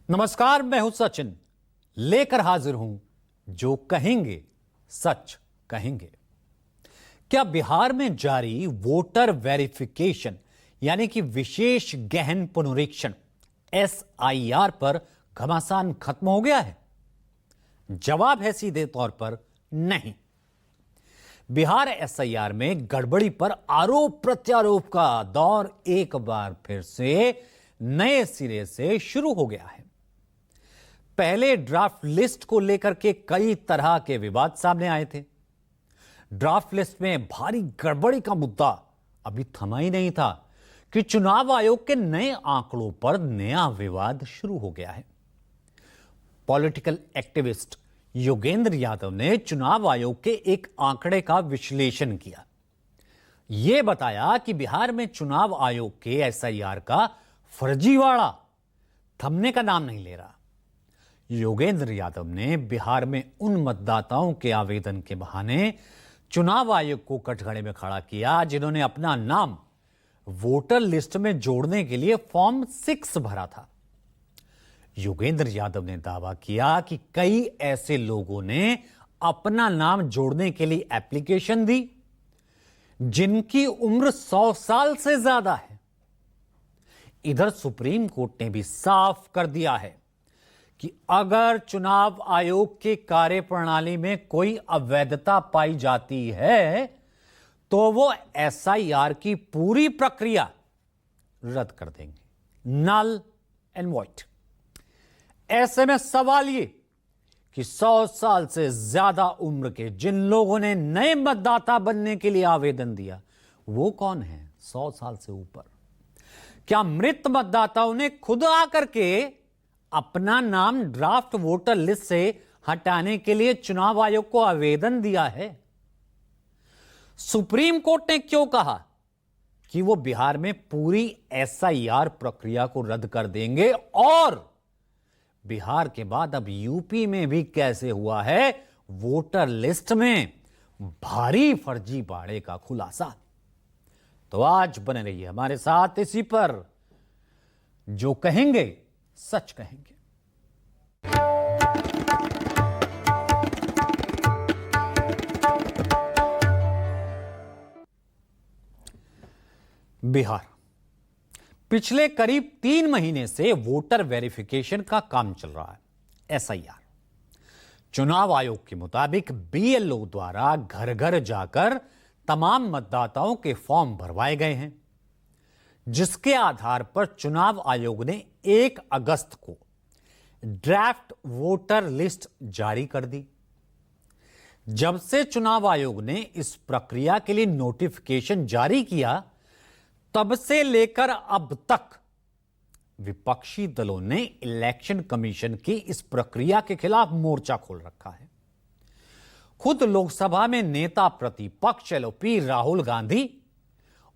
नमस्कार, मैं हूं सचिन, लेकर हाजिर हूं जो कहेंगे सच कहेंगे। क्या बिहार में जारी वोटर वेरिफिकेशन यानी कि विशेष गहन पुनरीक्षण एसआईआर पर घमासान खत्म हो गया है? जवाब है सीधे तौर पर नहीं। बिहार एसआईआर में गड़बड़ी पर आरोप प्रत्यारोप का दौर एक बार फिर से नए सिरे से शुरू हो गया है। पहले ड्राफ्ट लिस्ट को लेकर के कई तरह के विवाद सामने आए थे। ड्राफ्ट लिस्ट में भारी गड़बड़ी का मुद्दा अभी थमा ही नहीं था कि चुनाव आयोग के नए आंकड़ों पर नया विवाद शुरू हो गया है। पॉलिटिकल एक्टिविस्ट योगेंद्र यादव ने चुनाव आयोग के एक आंकड़े का विश्लेषण किया। यह बताया कि बिहार में चुनाव आयोग के एसआईआर का फर्जीवाड़ा थमने का नाम नहीं ले रहा। योगेंद्र यादव ने बिहार में उन मतदाताओं के आवेदन के बहाने चुनाव आयोग को कटघरे में खड़ा किया जिन्होंने अपना नाम वोटर लिस्ट में जोड़ने के लिए फॉर्म 6 भरा था। योगेंद्र यादव ने दावा किया कि कई ऐसे लोगों ने अपना नाम जोड़ने के लिए एप्लीकेशन दी जिनकी उम्र 100 साल से ज्यादा है। इधर सुप्रीम कोर्ट ने भी साफ कर दिया है कि अगर चुनाव आयोग के कार्यप्रणाली में कोई अवैधता पाई जाती है तो वो एसआईआर की पूरी प्रक्रिया रद्द कर देंगे, नल एंड वॉइड। ऐसे में सवाल ये कि 100 साल से ज्यादा उम्र के जिन लोगों ने नए मतदाता बनने के लिए आवेदन दिया वो कौन है? 100 साल से ऊपर। क्या मृत मतदाताओं ने खुद आकर के अपना नाम ड्राफ्ट वोटर लिस्ट से हटाने के लिए चुनाव आयोग को आवेदन दिया है? सुप्रीम कोर्ट ने क्यों कहा कि वो बिहार में पूरी एसआईआर प्रक्रिया को रद्द कर देंगे? और बिहार के बाद अब यूपी में भी कैसे हुआ है वोटर लिस्ट में भारी फर्जीवाड़े का खुलासा? तो आज बने रहिए हमारे साथ इसी पर, जो कहेंगे सच कहेंगे। बिहार पिछले करीब 3 महीने से वोटर वेरिफिकेशन का काम चल रहा है। एसआईआर चुनाव आयोग के मुताबिक बीएलओ द्वारा घर घर जाकर तमाम मतदाताओं के फॉर्म भरवाए गए हैं, जिसके आधार पर चुनाव आयोग ने 1 अगस्त को ड्राफ्ट वोटर लिस्ट जारी कर दी। जब से चुनाव आयोग ने इस प्रक्रिया के लिए नोटिफिकेशन जारी किया, तब से लेकर अब तक विपक्षी दलों ने इलेक्शन कमीशन की इस प्रक्रिया के खिलाफ मोर्चा खोल रखा है। खुद लोकसभा में नेता प्रतिपक्ष एलओपी राहुल गांधी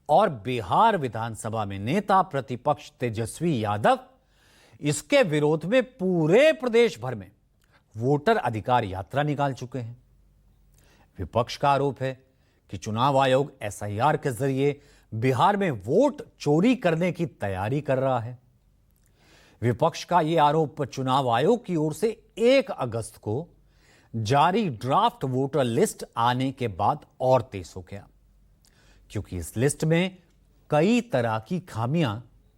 और बिहार विधानसभा में नेता प्रतिपक्ष तेजस्वी यादव इसके विरोध में पूरे प्रदेश भर में वोटर अधिकार यात्रा निकाल चुके हैं। विपक्ष का आरोप है कि चुनाव आयोग एसआईआर के जरिए बिहार में वोट चोरी करने की तैयारी कर रहा है। विपक्ष का यह आरोप चुनाव आयोग की ओर से 1 अगस्त को जारी ड्राफ्ट वोटर लिस्ट आने के बाद और तेज हो गया, क्योंकि इस लिस्ट में कई तरह की खामियां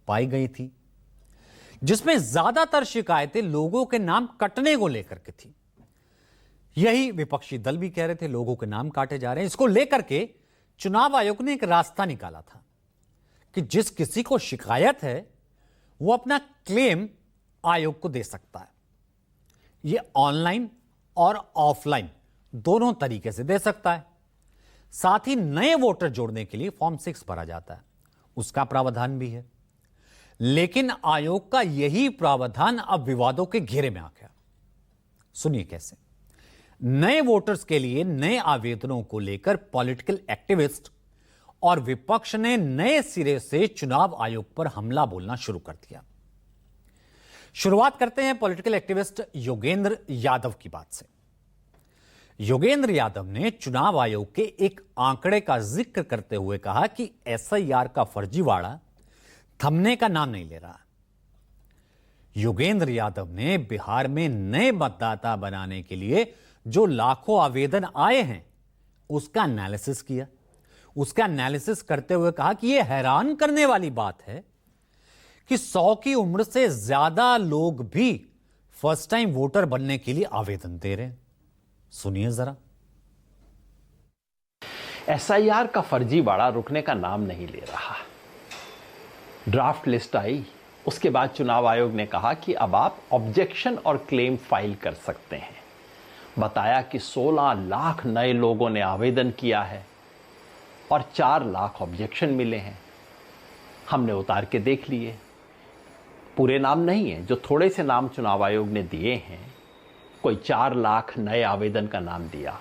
पाई गई थी, जिसमें ज्यादातर शिकायतें लोगों के नाम कटने को लेकर के थी। यही विपक्षी दल भी कह रहे थे, लोगों के नाम काटे जा रहे हैं। इसको लेकर के चुनाव आयोग ने एक रास्ता निकाला था कि जिस किसी को शिकायत है वो अपना क्लेम आयोग को दे सकता है। यह ऑनलाइन और ऑफलाइन दोनों तरीके से दे सकता है। साथ ही नए वोटर जोड़ने के लिए फॉर्म 6 भरा जाता है, उसका प्रावधान भी है। लेकिन आयोग का यही प्रावधान अब विवादों के घेरे में आ गया। सुनिए कैसे। नए वोटर्स के लिए नए आवेदनों को लेकर पॉलिटिकल एक्टिविस्ट और विपक्ष ने नए सिरे से चुनाव आयोग पर हमला बोलना शुरू कर दिया। शुरुआत करते हैं पॉलिटिकल एक्टिविस्ट योगेंद्र यादव की बात से। योगेंद्र यादव ने चुनाव आयोग के एक आंकड़े का जिक्र करते हुए कहा कि एसआईआर का फर्जीवाड़ा थमने का नाम नहीं ले रहा। योगेंद्र यादव ने बिहार में नए मतदाता बनाने के लिए जो लाखों आवेदन आए हैं उसका एनालिसिस किया। उसका एनालिसिस करते हुए कहा कि यह हैरान करने वाली बात है कि 100 की उम्र से ज्यादा लोग भी फर्स्ट टाइम वोटर बनने के लिए आवेदन दे रहे हैं। सुनिए जरा। एसआईआर का फर्जीवाड़ा रुकने का नाम नहीं ले रहा। ड्राफ्ट लिस्ट आई, उसके बाद चुनाव आयोग ने कहा कि अब आप ऑब्जेक्शन और क्लेम फाइल कर सकते हैं। बताया कि 16 लाख नए लोगों ने आवेदन किया है और 4 लाख ऑब्जेक्शन मिले हैं। हमने उतार के देख लिए। पूरे नाम नहीं है, जो थोड़े से नाम चुनाव आयोग ने दिए हैं। कोई 4 लाख नए आवेदन का नाम दिया।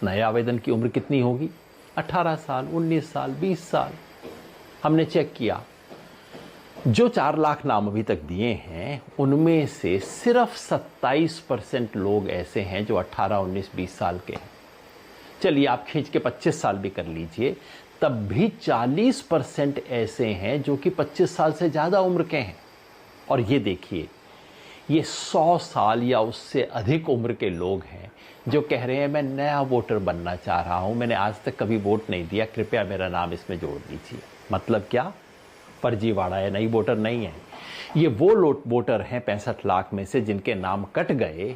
नए आवेदन की उम्र कितनी होगी? 18 साल, 19 साल, 20 साल। हमने चेक किया, जो 4 लाख नाम अभी तक दिए हैं उनमें से सिर्फ 27% लोग ऐसे हैं जो 18, 19, 20 साल के हैं। चलिए आप खींच के 25 साल भी कर लीजिए, तब भी 40% ऐसे हैं जो कि 25 साल से ज़्यादा उम्र के हैं। और ये देखिए, ये 100 साल या उससे अधिक उम्र के लोग हैं जो कह रहे हैं मैं नया वोटर बनना चाह रहा हूं, मैंने आज तक कभी वोट नहीं दिया, कृपया मेरा नाम इसमें जोड़ दीजिए। मतलब क्या? फर्जीवाड़ा है, नई वोटर नहीं है। ये वो वोटर हैं 65 लाख में से जिनके नाम कट गए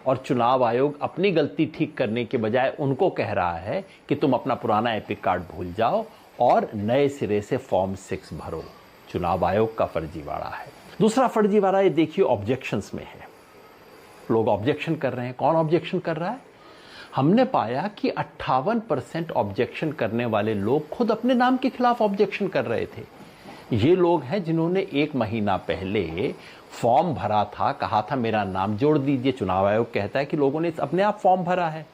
और चुनाव आयोग अपनी गलती ठीक करने के बजाय उनको कह रहा है कि तुम अपना पुराना एपिक कार्ड भूल जाओ और नए सिरे से फॉर्म 6 भरो। चुनाव आयोग का फर्जीवाड़ा है। दूसरा फर्जीवाड़ा ये देखिए ऑब्जेक्शंस में है। लोग ऑब्जेक्शन कर रहे हैं। कौन ऑब्जेक्शन कर रहा है? हमने पाया कि 58% ऑब्जेक्शन करने वाले लोग खुद अपने नाम के खिलाफ ऑब्जेक्शन कर रहे थे। ये लोग हैं जिन्होंने 1 महीना पहले फॉर्म भरा था, कहा था मेरा नाम जोड़ दीजिए। चुनाव आयोग कहता है कि लोगों ने अपने आप फॉर्म भरा है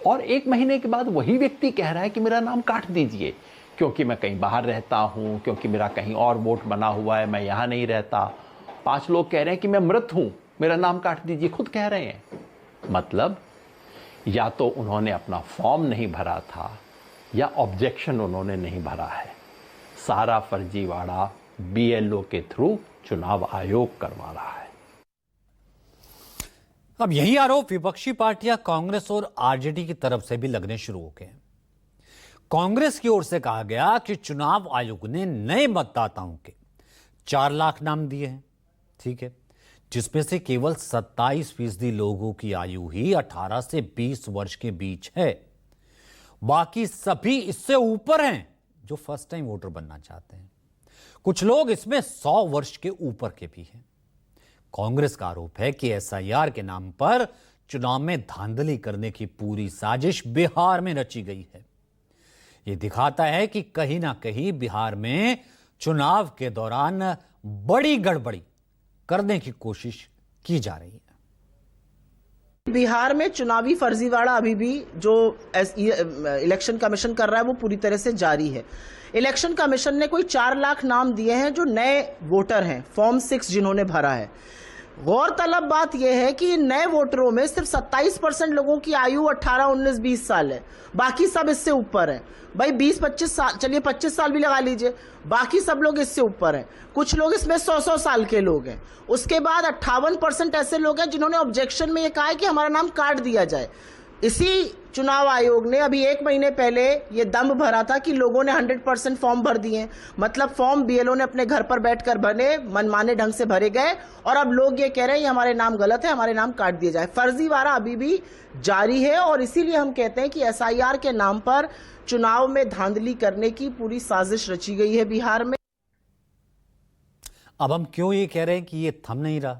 और 1 महीने के बाद वही व्यक्ति कह रहा है कि मेरा नाम काट दीजिए, क्योंकि मैं कहीं बाहर रहता हूं, क्योंकि मेरा कहीं और वोट बना हुआ है, मैं यहां नहीं रहता। 5 लोग कह रहे हैं कि मैं मृत हूं, मेरा नाम काट दीजिए, खुद कह रहे हैं। मतलब या तो उन्होंने अपना फॉर्म नहीं भरा था या ऑब्जेक्शन उन्होंने नहीं भरा है। सारा फर्जीवाड़ा बीएलओ के थ्रू चुनाव आयोग करवा रहा है। अब यही आरोप विपक्षी पार्टियां कांग्रेस और आरजेडी की तरफ से भी लगने शुरू हो गए हैं। कांग्रेस की ओर से कहा गया कि चुनाव आयोग ने नए मतदाताओं के 4 लाख नाम दिए हैं, ठीक है, जिसमें से केवल 27% लोगों की आयु ही 18 से 20 वर्ष के बीच है। बाकी सभी इससे ऊपर हैं जो फर्स्ट टाइम वोटर बनना चाहते हैं। कुछ लोग इसमें 100 वर्ष के ऊपर के भी हैं। कांग्रेस का आरोप है कि एसआईआर के नाम पर चुनाव में धांधली करने की पूरी साजिश बिहार में रची गई है। यह दिखाता है कि कहीं ना कहीं बिहार में चुनाव के दौरान बड़ी गड़बड़ी करने की कोशिश की जा रही है। बिहार में चुनावी फर्जीवाड़ा अभी भी जो इलेक्शन कमीशन कर रहा है वो पूरी तरह से जारी है। इलेक्शन कमीशन ने कोई 4 लाख नाम दिए हैं जो नए वोटर हैं, फॉर्म 6 जिन्होंने भरा है। गौरतलब बात यह है कि नए वोटरों में सिर्फ 27% लोगों की आयु 18, 19, 20 साल है, बाकी सब इससे ऊपर है। भाई 20-25 साल, चलिए 25 साल भी लगा लीजिए, बाकी सब लोग इससे ऊपर हैं। कुछ लोग इसमें 100-100 साल के लोग हैं। उसके बाद 58% ऐसे लोग हैं जिन्होंने ऑब्जेक्शन में ये कहा है कि हमारा नाम काट दिया जाए। इसी चुनाव आयोग ने अभी 1 महीने पहले ये दम भरा था कि लोगों ने 100% फॉर्म भर दिए। मतलब फॉर्म बीएलओ ने अपने घर पर बैठकर भरे, मनमाने ढंग से भरे गए और अब लोग ये कह रहे हैं ये हमारे नाम गलत है, हमारे नाम काट दिए जाए। फर्जीवाड़ा अभी भी जारी है और इसीलिए हम कहते हैं कि एसआईआर के नाम पर चुनाव में धांधली करने की पूरी साजिश रची गई है बिहार में। अब हम क्यों ये कह रहे हैं कि ये थम नहीं रहा,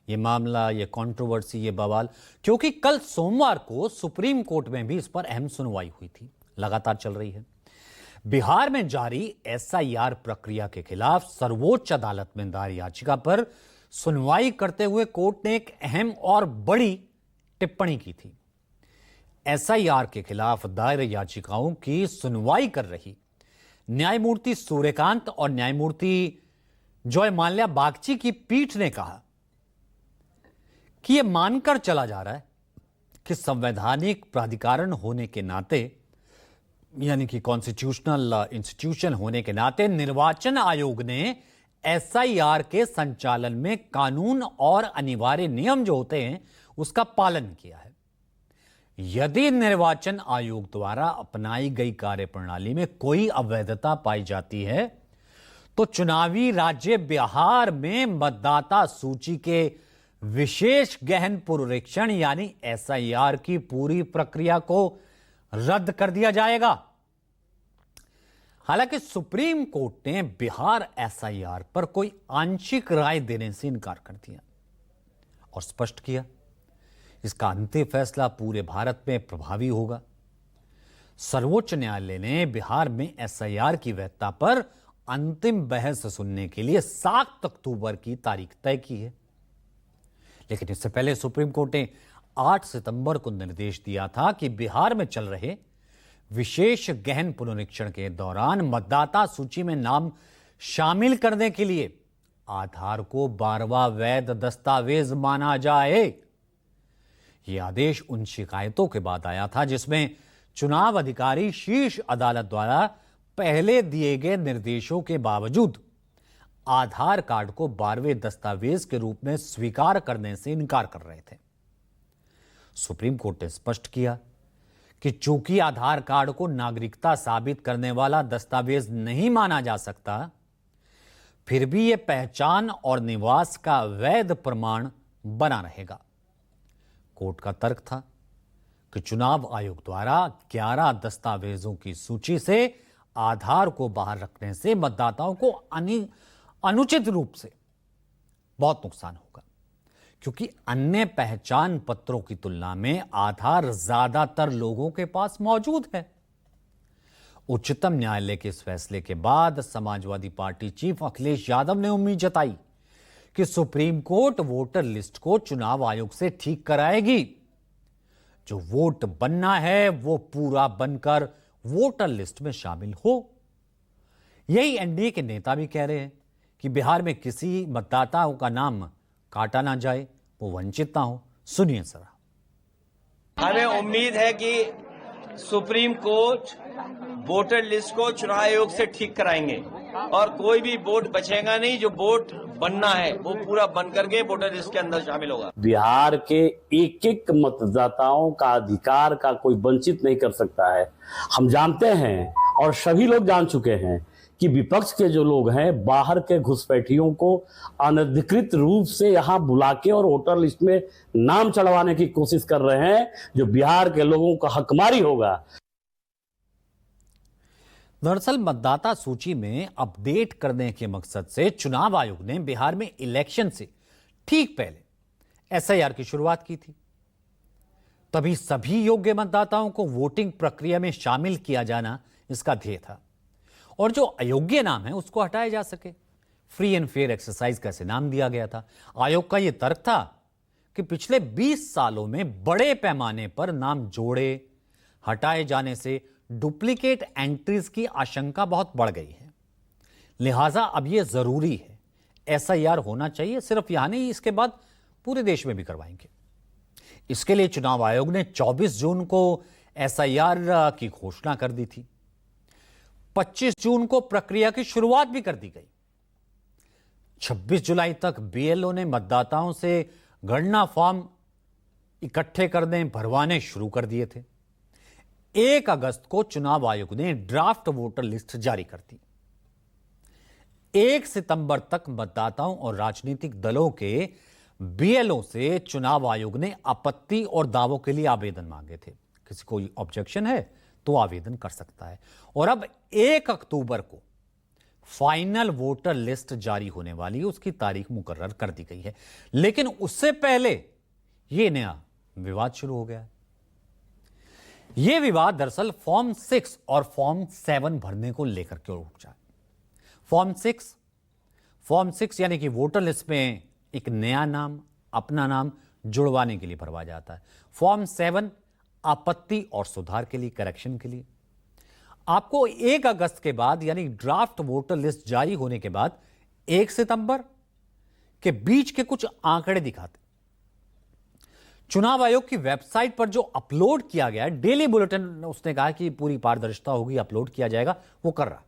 ये मामला, ये कंट्रोवर्सी, ये बवाल? क्योंकि कल सोमवार को सुप्रीम कोर्ट में भी इस पर अहम सुनवाई हुई थी, लगातार चल रही है। बिहार में जारी एसआईआर प्रक्रिया के खिलाफ सर्वोच्च अदालत में दायर याचिका पर सुनवाई करते हुए कोर्ट ने एक अहम और बड़ी टिप्पणी की थी। एसआईआर के खिलाफ दायर याचिकाओं की सुनवाई कर रही न्यायमूर्ति सूर्यकांत और न्यायमूर्ति जॉय माल्या बागची की पीठ ने कहा कि यह मानकर चला जा रहा है कि संवैधानिक प्राधिकरण होने के नाते, यानी कि कॉन्स्टिट्यूशनल इंस्टीट्यूशन होने के नाते, निर्वाचन आयोग ने एसआईआर के संचालन में कानून और अनिवार्य नियम जो होते हैं उसका पालन किया है। यदि निर्वाचन आयोग द्वारा अपनाई गई कार्यप्रणाली में कोई अवैधता पाई जाती है तो चुनावी राज्य बिहार में मतदाता सूची के विशेष गहन पुनरीक्षण यानी एसआईआर की पूरी प्रक्रिया को रद्द कर दिया जाएगा। हालांकि सुप्रीम कोर्ट ने बिहार एसआईआर पर कोई आंशिक राय देने से इनकार कर दिया और स्पष्ट किया इसका अंतिम फैसला पूरे भारत में प्रभावी होगा। सर्वोच्च न्यायालय ने बिहार में एसआईआर की वैधता पर अंतिम बहस सुनने के लिए 7 अक्टूबर की तारीख तय की है। लेकिन इससे पहले सुप्रीम कोर्ट ने 8 सितंबर को निर्देश दिया था कि बिहार में चल रहे विशेष गहन पुनरीक्षण के दौरान मतदाता सूची में नाम शामिल करने के लिए आधार को 12वां वैध दस्तावेज माना जाए। यह आदेश उन शिकायतों के बाद आया था जिसमें चुनाव अधिकारी शीर्ष अदालत द्वारा पहले दिए गए निर्देशों के बावजूद आधार कार्ड को 12वें दस्तावेज के रूप में स्वीकार करने से इनकार कर रहे थे। सुप्रीम कोर्ट ने स्पष्ट किया कि चूंकि आधार कार्ड को नागरिकता साबित करने वाला दस्तावेज नहीं माना जा सकता, फिर भी यह पहचान और निवास का वैध प्रमाण बना रहेगा। कोर्ट का तर्क था कि चुनाव आयोग द्वारा 11 दस्तावेजों की सूची से आधार को बाहर रखने से मतदाताओं को अनुचित रूप से बहुत नुकसान होगा, क्योंकि अन्य पहचान पत्रों की तुलना में आधार ज्यादातर लोगों के पास मौजूद है। उच्चतम न्यायालय के इस फैसले के बाद समाजवादी पार्टी चीफ अखिलेश यादव ने उम्मीद जताई कि सुप्रीम कोर्ट वोटर लिस्ट को चुनाव आयोग से ठीक कराएगी। जो वोट बनना है वो पूरा बनकर वोटर लिस्ट में शामिल हो। यही एनडीए के नेता भी कह रहे हैं कि बिहार में किसी मतदाताओं का नाम काटा ना जाए, वो वंचित ना हो। सुनिए जरा। हमें उम्मीद है कि सुप्रीम कोर्ट वोटर लिस्ट को चुनाव आयोग से ठीक कराएंगे और कोई भी वोट बचेगा नहीं। जो वोट बनना है वो पूरा बन करके वोटर लिस्ट के अंदर शामिल होगा। बिहार के एक एक मतदाताओं का अधिकार का कोई वंचित नहीं कर सकता है। हम जानते हैं और सभी लोग जान चुके हैं कि विपक्ष के जो लोग हैं बाहर के घुसपैठियों को अनधिकृत रूप से यहां बुला के और वोटर लिस्ट में नाम चढ़वाने की कोशिश कर रहे हैं, जो बिहार के लोगों का हकमारी होगा। दरअसल मतदाता सूची में अपडेट करने के मकसद से चुनाव आयोग ने बिहार में इलेक्शन से ठीक पहले एसआईआर की शुरुआत की थी। तभी सभी योग्य मतदाताओं को वोटिंग प्रक्रिया में शामिल किया जाना इसका ध्येय था और जो अयोग्य नाम है उसको हटाया जा सके। फ्री एंड फेयर एक्सरसाइज का ऐसे नाम दिया गया था। आयोग का यह तर्क था कि पिछले 20 सालों में बड़े पैमाने पर नाम जोड़े हटाए जाने से डुप्लीकेट एंट्रीज की आशंका बहुत बढ़ गई है। लिहाजा अब यह जरूरी है, एसआईआर होना चाहिए। सिर्फ यहां नहीं, इसके बाद पूरे देश में भी करवाएंगे। इसके लिए चुनाव आयोग ने 24 जून को एसआईआर की घोषणा कर दी थी। 25 जून को प्रक्रिया की शुरुआत भी कर दी गई। 26 जुलाई तक बीएलओ ने मतदाताओं से गणना फॉर्म इकट्ठे करने भरवाने शुरू कर दिए थे। 1 अगस्त को चुनाव आयोग ने ड्राफ्ट वोटर लिस्ट जारी कर दी। 1 सितंबर तक मतदाताओं और राजनीतिक दलों के बीएलओ से चुनाव आयोग ने आपत्ति और दावों के लिए आवेदन मांगे थे। किसी को ऑब्जेक्शन है तो आवेदन कर सकता है। और अब 1 अक्टूबर को फाइनल वोटर लिस्ट जारी होने वाली है, उसकी तारीख मुकर्रर कर दी गई है। लेकिन उससे पहले यह नया विवाद शुरू हो गया है। यह विवाद दरअसल फॉर्म 6 और फॉर्म 7 भरने को लेकर के उठ जाए। फॉर्म 6 यानी कि वोटर लिस्ट में एक नया नाम, अपना नाम जुड़वाने के लिए भरवा जाता है। फॉर्म 7 आपत्ति और सुधार के लिए, करेक्शन के लिए। आपको 1 अगस्त के बाद यानी ड्राफ्ट वोटर लिस्ट जारी होने के बाद 1 सितंबर के बीच के कुछ आंकड़े दिखाते। चुनाव आयोग की वेबसाइट पर जो अपलोड किया गया है डेली बुलेटिन, उसने कहा कि पूरी पारदर्शिता होगी, अपलोड किया जाएगा, वो कर रहा।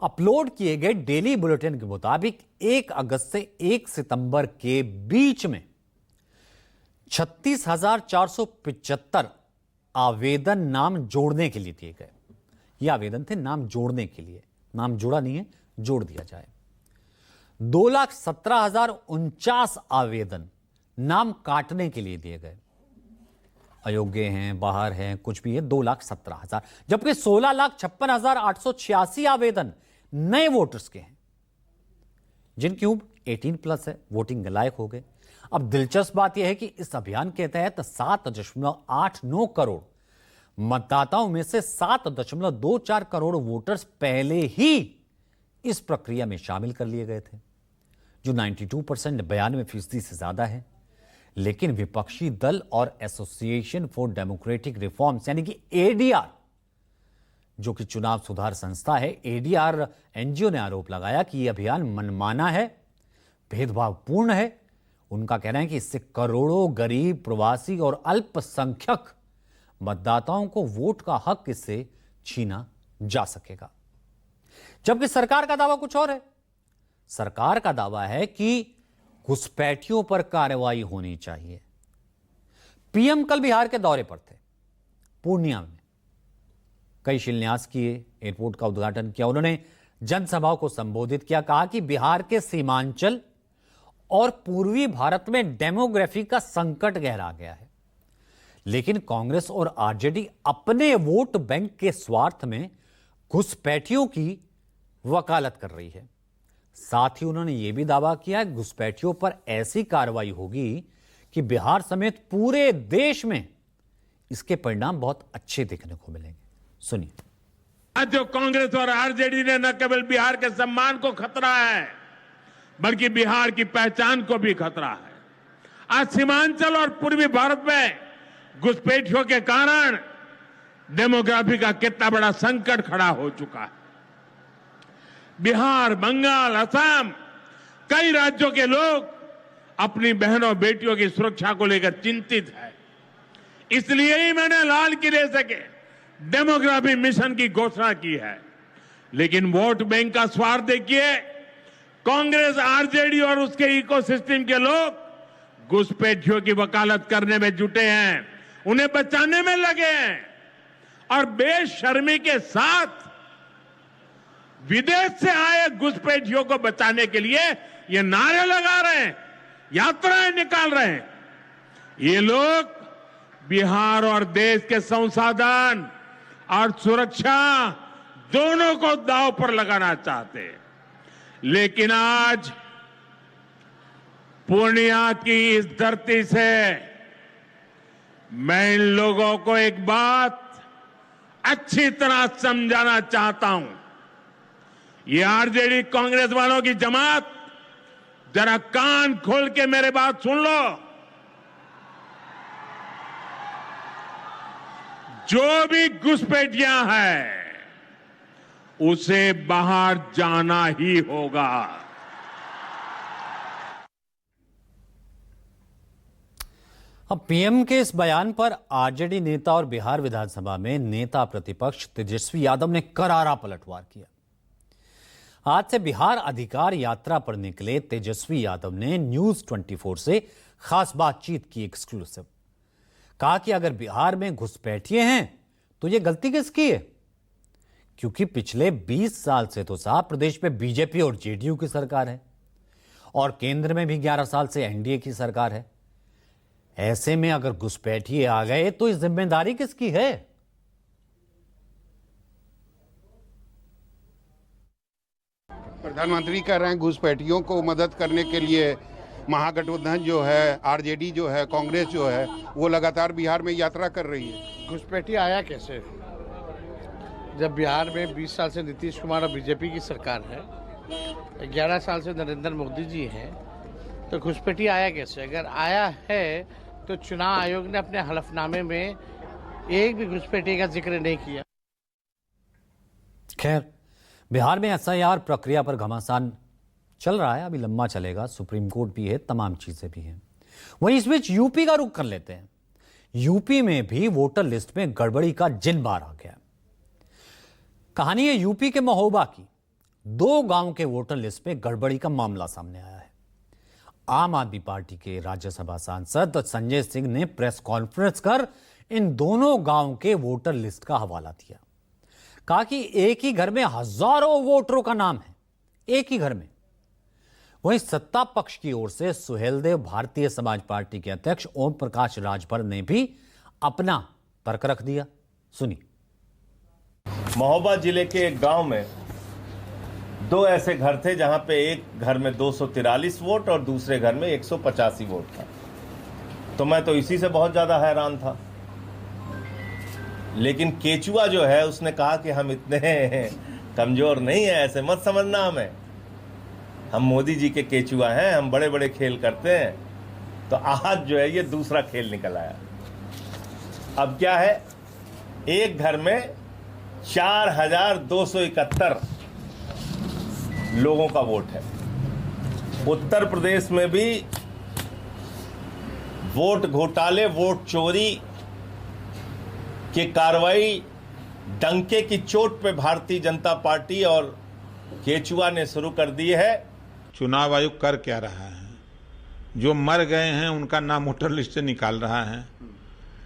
अपलोड किए गए डेली बुलेटिन के मुताबिक 1 अगस्त से 1 सितंबर के बीच में 36,475 आवेदन नाम जोड़ने के लिए दिए गए। ये आवेदन थे नाम जोड़ने के लिए, नाम जोड़ा नहीं है, जोड़ दिया जाए। 2,17,049 आवेदन नाम काटने के लिए दिए गए। अयोग्य हैं, बाहर हैं, कुछ भी है, 2,17,000। जबकि 16,56,886 आवेदन नए वोटर्स के हैं जिनकी उम्र 18+ है, वोटिंग लायक हो गए। अब दिलचस्प बात यह है कि इस अभियान के तहत 7.89 करोड़ मतदाताओं में से 7.24 करोड़ वोटर्स पहले ही इस प्रक्रिया में शामिल कर लिए गए थे, जो 92% 92% से ज्यादा है। लेकिन विपक्षी दल और एसोसिएशन फॉर डेमोक्रेटिक रिफॉर्म्स यानी कि एडीआर, जो कि चुनाव सुधार संस्था है, एडीआर एनजीओ ने आरोप लगाया कि यह अभियान मनमाना है, भेदभावपूर्ण है। उनका कहना है कि इससे करोड़ों गरीब, प्रवासी और अल्पसंख्यक मतदाताओं को वोट का हक इससे छीना जा सकेगा। जबकि सरकार का दावा कुछ और है। सरकार का दावा है कि घुसपैठियों पर कार्रवाई होनी चाहिए। पीएम कल बिहार के दौरे पर थे, पूर्णिया में कई शिलान्यास किए, एयरपोर्ट का उद्घाटन किया। उन्होंने जनसभाओं को संबोधित किया, कहा कि बिहार के सीमांचल और पूर्वी भारत में डेमोग्राफी का संकट गहरा गया है। लेकिन कांग्रेस और आरजेडी अपने वोट बैंक के स्वार्थ में घुसपैठियों की वकालत कर रही है। साथ ही उन्होंने यह भी दावा किया कि घुसपैठियों पर ऐसी कार्रवाई होगी कि बिहार समेत पूरे देश में इसके परिणाम बहुत अच्छे देखने को मिलेंगे। सुनिए। आज जो कांग्रेस और आरजेडी ने न केवल बिहार के सम्मान को खतरा है, बल्कि बिहार की पहचान को भी खतरा है। आज सीमांचल और पूर्वी भारत में घुसपैठियों के कारण डेमोग्राफी का कितना बड़ा संकट खड़ा हो चुका है। बिहार, बंगाल, असम, कई राज्यों के लोग अपनी बहनों बेटियों की सुरक्षा को लेकर चिंतित है। इसलिए ही मैंने लाल किले से के डेमोग्राफी मिशन की घोषणा की है। लेकिन वोट बैंक का स्वार्थ देखिए, कांग्रेस, आरजेडी और उसके इकोसिस्टम के लोग घुसपैठियों की वकालत करने में जुटे हैं, उन्हें बचाने में लगे हैं और बेशर्मी के साथ विदेश से आए घुसपैठियों को बचाने के लिए ये नारे लगा रहे हैं, यात्राएं निकाल रहे हैं। ये लोग बिहार और देश के संसाधन और सुरक्षा दोनों को दांव पर लगाना चाहते हैं। लेकिन आज पूर्णिया की इस धरती से मैं इन लोगों को एक बात अच्छी तरह समझाना चाहता हूं। ये आरजेडी कांग्रेस वालों की जमात, जरा कान खोल के मेरे बात सुन लो। जो भी घुसपैठियां हैं उसे बाहर जाना ही होगा। अब पीएम के इस बयान पर आरजेडी नेता और बिहार विधानसभा में नेता प्रतिपक्ष तेजस्वी यादव ने करारा पलटवार किया। आज से बिहार अधिकार यात्रा पर निकले तेजस्वी यादव ने न्यूज 24 से खास बातचीत की, एक्सक्लूसिव। कहा कि अगर बिहार में घुसपैठिए हैं तो यह गलती किसकी है? क्योंकि पिछले 20 साल से तो साहब प्रदेश में बीजेपी और जेडीयू की सरकार है और केंद्र में भी 11 साल से एनडीए की सरकार है। ऐसे में अगर घुसपैठिए आ गए तो इस जिम्मेदारी किसकी है? प्रधानमंत्री कह रहे हैं घुसपैठियों को मदद करने के लिए महागठबंधन जो है, आरजेडी जो है, कांग्रेस जो है, वो लगातार बिहार में यात्रा कर रही है। घुसपैठी आया कैसे? जब बिहार में 20 साल से नीतीश कुमार और बीजेपी की सरकार है, 11 साल से नरेंद्र मोदी जी हैं, तो घुसपैठी आया कैसे? अगर आया है तो चुनाव आयोग ने अपने हलफनामे में एक भी घुसपैठी का जिक्र नहीं किया। खैर, बिहार में एसआईआर प्रक्रिया पर घमासान चल रहा है, अभी लंबा चलेगा। सुप्रीम कोर्ट भी है, तमाम चीजें भी हैं। वहीं इस बीच यूपी का रुख कर लेते हैं। यूपी में भी वोटर लिस्ट में गड़बड़ी का जिन बार आ गया। कहानी है यूपी के महोबा की, 2 गांव के वोटर लिस्ट में गड़बड़ी का मामला सामने आया है। आम आदमी पार्टी के राज्यसभा सांसद संजय सिंह ने प्रेस कॉन्फ्रेंस कर इन दोनों गांव के वोटर लिस्ट का हवाला दिया। कहा कि एक ही घर में हजारों वोटरों का नाम है, एक ही घर में। वहीं सत्ता पक्ष की ओर से सुहेलदेव भारतीय समाज पार्टी के अध्यक्ष ओम प्रकाश राजभर ने भी अपना तर्क रख दिया। सुनिए। महोबा जिले के एक गांव में 2 ऐसे घर थे जहां पे एक घर में 243 वोट और दूसरे घर में 185 वोट था। तो मैं तो इसी से बहुत ज्यादा हैरान था। लेकिन केचुआ जो है उसने कहा कि हम इतने कमजोर नहीं है, ऐसे मत समझना हमें, हम मोदी जी के केचुआ हैं, हम बड़े बड़े खेल करते हैं। तो आज जो है ये दूसरा खेल निकल आया। अब क्या है, एक घर में 4271 लोगों का वोट है। उत्तर प्रदेश में भी वोट घोटाले, वोट चोरी की कार्रवाई डंके की चोट पे भारतीय जनता पार्टी और केचुआ ने शुरू कर दी है। चुनाव आयोग कर क्या रहा है? जो मर गए हैं उनका नाम वोटर लिस्ट से निकाल रहा है,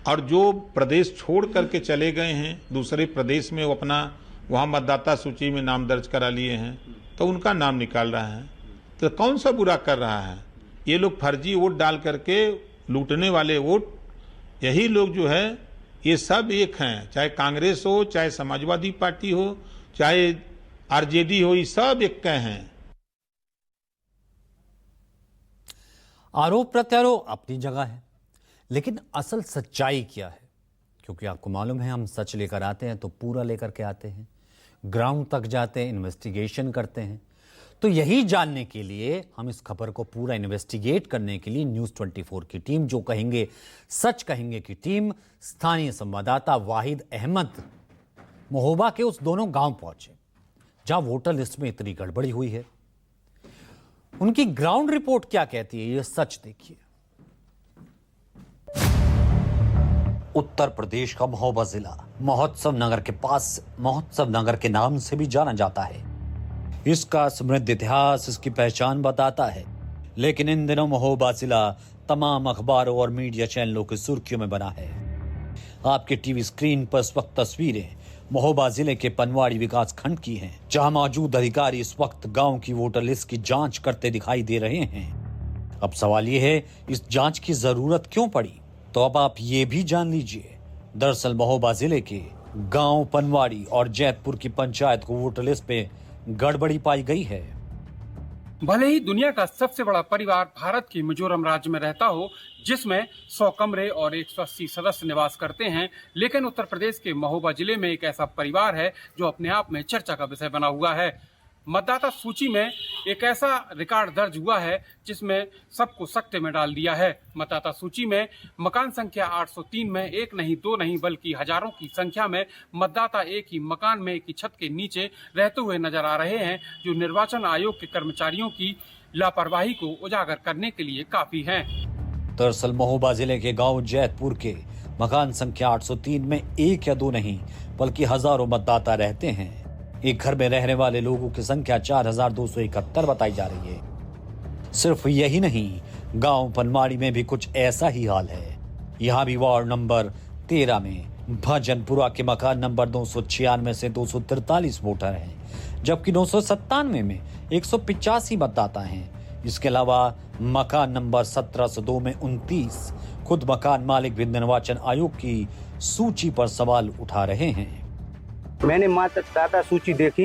और जो प्रदेश छोड़ करके चले गए हैं दूसरे प्रदेश में, वो अपना वहाँ मतदाता सूची में नाम दर्ज करा लिए हैं, तो उनका नाम निकाल रहा है। तो कौन सा बुरा कर रहा है? ये लोग फर्जी वोट डाल करके लूटने वाले वोट, यही लोग जो है ये सब एक हैं, चाहे कांग्रेस हो, चाहे समाजवादी पार्टी हो, चाहे आरजेडी हो, ये सब एक के हैं। आरोप प्रत्यारोप अपनी जगह है, लेकिन असल सच्चाई क्या है? क्योंकि आपको मालूम है हम सच लेकर आते हैं तो पूरा लेकर के आते हैं, ग्राउंड तक जाते हैं, इन्वेस्टिगेशन करते हैं। तो यही जानने के लिए हम इस खबर को पूरा इन्वेस्टिगेट करने के लिए न्यूज़ 24 की टीम, जो कहेंगे सच कहेंगे की टीम, स्थानीय संवाददाता वाहिद अहमद महोबा के उस दोनों गांव पहुंचे जहां वोटर लिस्ट में इतनी गड़बड़ी हुई है। उनकी ग्राउंड रिपोर्ट क्या कहती है, ये सच देखिए। उत्तर प्रदेश का महोबा जिला महोत्सव नगर के पास महोत्सव नगर के नाम से भी जाना जाता है। इसका समृद्ध इतिहास इसकी पहचान बताता है, लेकिन इन दिनों महोबा जिला तमाम अखबारों और मीडिया चैनलों की सुर्खियों में बना है। आपके टीवी स्क्रीन पर इस वक्त तस्वीरें महोबा जिले के पनवाड़ी विकास खंड की हैं, जहां मौजूद अधिकारी इस वक्त गांव की वोटर लिस्ट की जांच करते दिखाई दे रहे हैं। अब सवाल यह है, इस जांच की जरूरत क्यों पड़ी? तो अब आप ये भी जान लीजिए। दरअसल महोबा जिले के गांव पनवाड़ी और जैतपुर की पंचायत को वोटर लिस्ट पे गड़बड़ी पाई गई है। भले ही दुनिया का सबसे बड़ा परिवार भारत के मिजोरम राज्य में रहता हो, जिसमें 100 कमरे और 180 सदस्य निवास करते हैं, लेकिन उत्तर प्रदेश के महोबा जिले में एक ऐसा परिवार है जो अपने आप में चर्चा का विषय बना हुआ है। मतदाता सूची में एक ऐसा रिकॉर्ड दर्ज हुआ है जिसमें सबको सकते में डाल दिया है। मतदाता सूची में मकान संख्या 803 में एक नहीं, दो नहीं, बल्कि हजारों की संख्या में मतदाता एक ही मकान में एक ही छत के नीचे रहते हुए नजर आ रहे हैं, जो निर्वाचन आयोग के कर्मचारियों की लापरवाही को उजागर करने के लिए काफी हैं। दरअसल महोबा जिले के गांव जैतपुर के मकान संख्या 803 में एक या दो नहीं, बल्कि हजारों मतदाता रहते हैं। एक घर में रहने वाले लोगों की संख्या 4271 बताई जा रही है। सिर्फ यही नहीं, गांव पनवाड़ी में भी कुछ ऐसा ही हाल है। यहाँ भी वार्ड नंबर 13 में भजनपुरा के मकान नंबर 296 से 243 वोटर हैं, जबकि 997 में 185 मतदाता हैं। इसके अलावा मकान नंबर 1702 में 29 खुद मकान मालिक भी निर्वाचन आयोग की सूची पर सवाल उठा रहे हैं। मैंने मतदाता सूची देखी,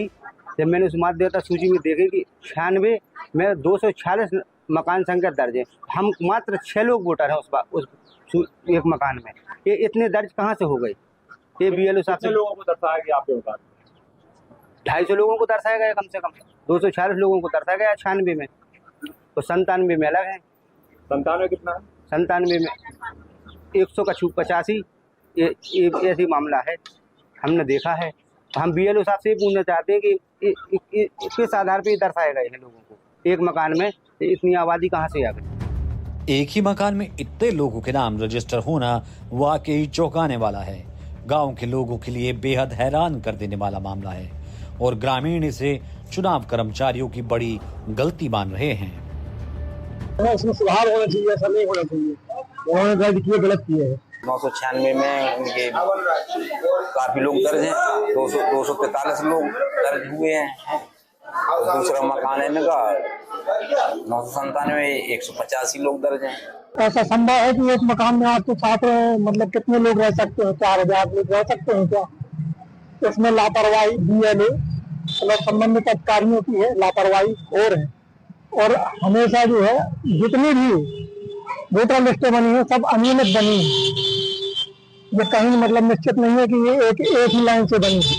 जब मैंने उस मतदाता सूची में देखी कि 96 में 246 मकान संख्या दर्ज है। हम मात्र 6 लोग वोटर हैं उस एक मकान में। ये इतने दर्ज कहाँ से हो गए? ये बीएलओ साहब से लोगों को दर्शाया गया, आपके मकान 250 लोगों को दर्शाया गया, कम से कम 246 लोगों को दर्शाया गया 96 में, तो 97 में अलग है। 97 कितना है? 97 में 185 ये ऐसी मामला है, हमने देखा है। हम बीएलओ साहब से पूछना चाहते हैं कि किस आधार पे दर्शाया गए हैं लोगों को? एक मकान में इतनी आबादी कहाँ से आ गई? एक ही मकान में इतने लोगों के नाम रजिस्टर होना वाकई चौंकाने वाला है। गांव के लोगों के लिए बेहद हैरान कर देने वाला मामला है। और ग्रामीण इसे चुनाव कर्मचारियों की बड़ी गलती मान रहे हैं। इसमें सुधार होना चाहिए, ऐसा नहीं होना चाहिए। उन्होंने गलत किए है। 996 में उनके काफी लोग दर्ज हैं, 243 लोग दर्ज हुए हैं। दूसरा मकान है इनका 997 185 लोग दर्ज हैं। ऐसा संभव है कि एक मकान में आपके साथ मतलब कितने लोग रह सकते हैं? 4000 लोग रह सकते हैं क्या? इसमें लापरवाही BLO मतलब संबंधित अधिकारियों की है, लापरवाही और है। और हमेशा जो है जितनी भी वोटर लिस्टें बनी है सब अनियमित बनी है। ये कहीं मतलब निश्चित नहीं है कि ये एक ही लाइन से बनी है।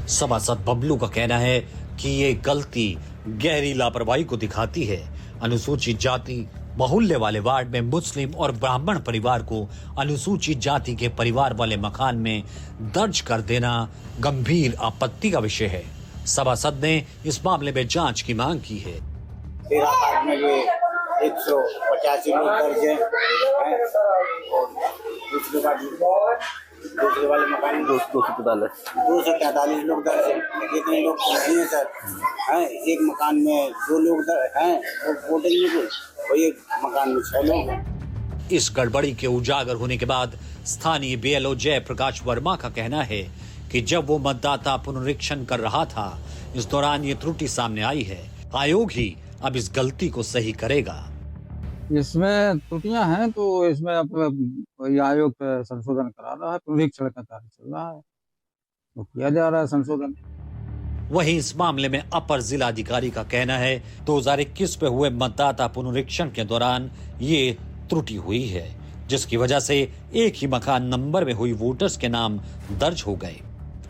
सभासद बबलू का कहना है कि ये गलती गहरी लापरवाही को दिखाती है। अनुसूचित जाति बहुल्य वाले वार्ड में मुस्लिम और ब्राह्मण परिवार को अनुसूचित जाति के परिवार वाले मकान में दर्ज कर देना गंभीर आपत्ति का विषय है। सभासद ने इस मामले में जांच की मांग की है। 13 में ये 185 लोग दर्ज हैं और दूसरे वाले मकान 243 लोग दर्ज हैं। कितने लोग नहीं है सर? हैं एक मकान में 2 लोग हैं और वोटिंग में और एक मकान में 6 लोग हैं। इस गड़बड़ी के उजागर होने के बाद स्थानीय BLO जय प्रकाश वर्मा का कहना है कि जब वो मतदाता पुनरीक्षण कर रहा था, इस दौरान ये त्रुटि सामने आई है। आयोग ही अब इस गलती को सही करेगा। इसमें त्रुटियां हैं तो इसमें अब आयोग संशोधन करा रहा है, पुनरीक्षण का कार्य चल रहा है, तो किया जा रहा है संशोधन। वहीं इस मामले में अपर जिलाधिकारी का कहना है 2021 में हुए मतदाता पुनरीक्षण के दौरान ये त्रुटि हुई है, जिसकी वजह से एक ही मकान नंबर में हुई वोटर्स के नाम दर्ज हो गए।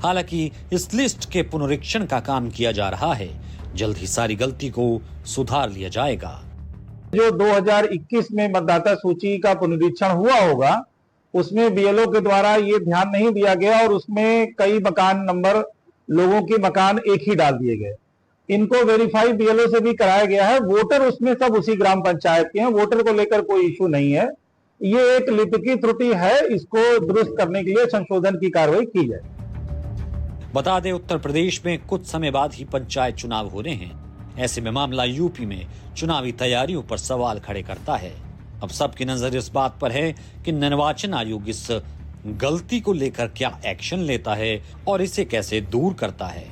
हालांकि इस लिस्ट के पुनरीक्षण का काम किया जा रहा है, जल्द ही सारी गलती को सुधार लिया जाएगा। जो 2021 में मतदाता सूची का पुनरीक्षण हुआ होगा उसमें BLO के द्वारा ये ध्यान नहीं दिया गया और उसमें कई मकान नंबर लोगों के मकान एक ही डाल दिए गए। इनको वेरीफाई BLO से भी कराया गया है। वोटर उसमें सब उसी ग्राम पंचायत के हैं, वोटर को लेकर कोई इशू नहीं है। ये एक लिपिकी त्रुटि है, इसको दुरुस्त करने के लिए संशोधन की कार्रवाई की जाए। बता दें, उत्तर प्रदेश में कुछ समय बाद ही पंचायत चुनाव होने हैं। ऐसे में मामला यूपी में चुनावी तैयारियों पर सवाल खड़े करता है। अब सबकी नजर इस बात पर है कि निर्वाचन आयोग इस गलती को लेकर क्या एक्शन लेता है और इसे कैसे दूर करता है।